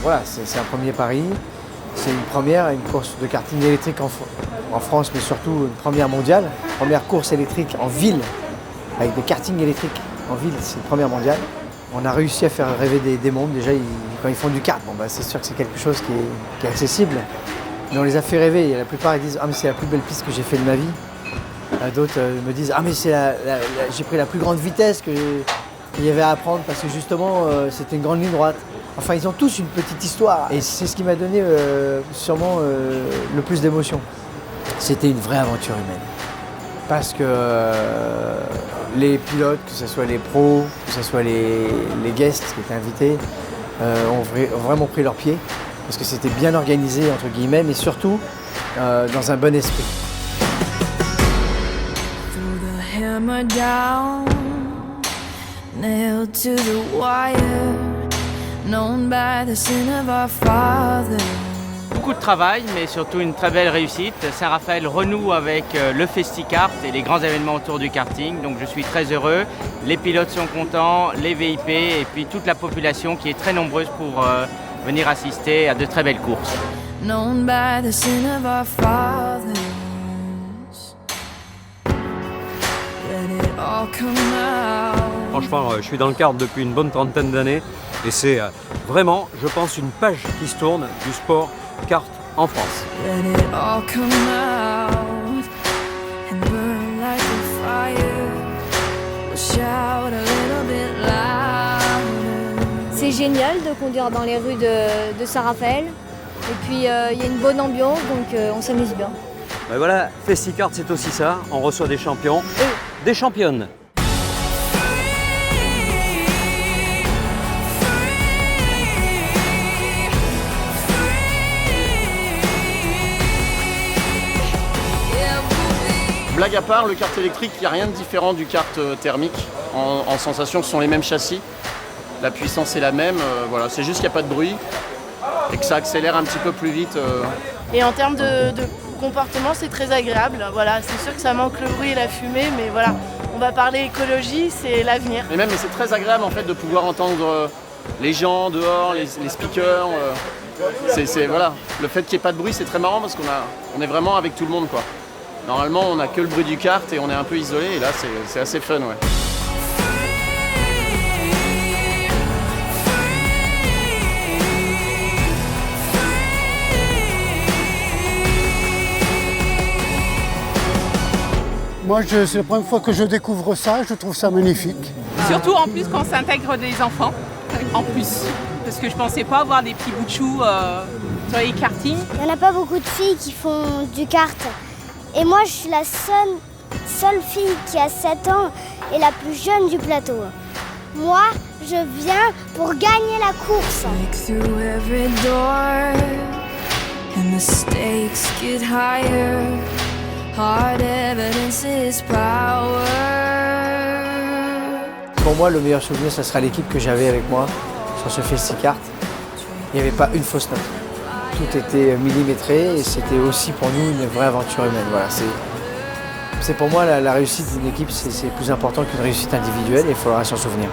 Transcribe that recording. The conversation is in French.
voilà, c'est un premier pari. C'est une première, une course de karting électrique en France, mais surtout une première mondiale. Première course électrique en ville, avec des kartings électriques en ville, c'est une première mondiale. On a réussi à faire rêver des mondes. Déjà, quand ils font du kart, c'est sûr que c'est quelque chose qui est accessible. Mais on les a fait rêver. Et la plupart ils disent « Ah mais c'est la plus belle piste que j'ai fait de ma vie ». D'autres me disent « Ah mais j'ai pris la plus grande vitesse qu'il y avait à apprendre parce que justement c'était une grande ligne droite ». Enfin, ils ont tous une petite histoire. Et c'est ce qui m'a donné sûrement le plus d'émotion. C'était une vraie aventure humaine. Parce que les pilotes, que ce soit les pros, que ce soit les guests qui étaient invités, ont vraiment pris leur pied. Parce que c'était bien organisé, entre guillemets, mais surtout dans un bon esprit. Beaucoup de travail, mais surtout une très belle réussite. Saint-Raphaël renoue avec le FestiKart et les grands événements autour du karting, donc je suis très heureux. Les pilotes sont contents, les VIP et puis toute la population qui est très nombreuse pour venir assister à de très belles courses. Franchement, je suis dans le kart depuis une bonne trentaine d'années et c'est vraiment, je pense, une page qui se tourne du sport kart en France. C'est génial de conduire dans les rues de Saint-Raphaël. Et puis il y a une bonne ambiance, donc on s'amuse bien. Ben voilà, FestiKart c'est aussi ça, on reçoit des champions et des championnes. Blague à part, le kart électrique, il n'y a rien de différent du kart thermique. En sensation, ce sont les mêmes châssis. La puissance est la même, voilà. C'est juste qu'il n'y a pas de bruit et que ça accélère un petit peu plus vite. Et en termes de comportement, c'est très agréable. Voilà, c'est sûr que ça manque le bruit et la fumée, mais voilà, on va parler écologie, c'est l'avenir. Mais c'est très agréable en fait de pouvoir entendre les gens dehors, les speakers. Voilà. Le fait qu'il n'y ait pas de bruit, c'est très marrant parce qu'on est vraiment avec tout le monde, quoi. Normalement, on n'a que le bruit du kart et on est un peu isolé, et là, c'est assez fun, ouais. Moi, c'est la première fois que je découvre ça, je trouve ça magnifique. Surtout en plus quand ça intègre des enfants, en plus. Parce que je pensais pas avoir des petits bouts de chou sur les kartings. Il n'y en a pas beaucoup de filles qui font du kart. Et moi, je suis la seule fille qui a 7 ans et la plus jeune du plateau. Moi, je viens pour gagner la course. Pour moi, le meilleur souvenir, ça sera l'équipe que j'avais avec moi sur ce FestiKart. Il n'y avait pas une fausse note. Tout était millimétré et c'était aussi pour nous une vraie aventure humaine. Voilà, c'est pour moi la réussite d'une équipe, c'est plus important qu'une réussite individuelle et il faudra s'en souvenir.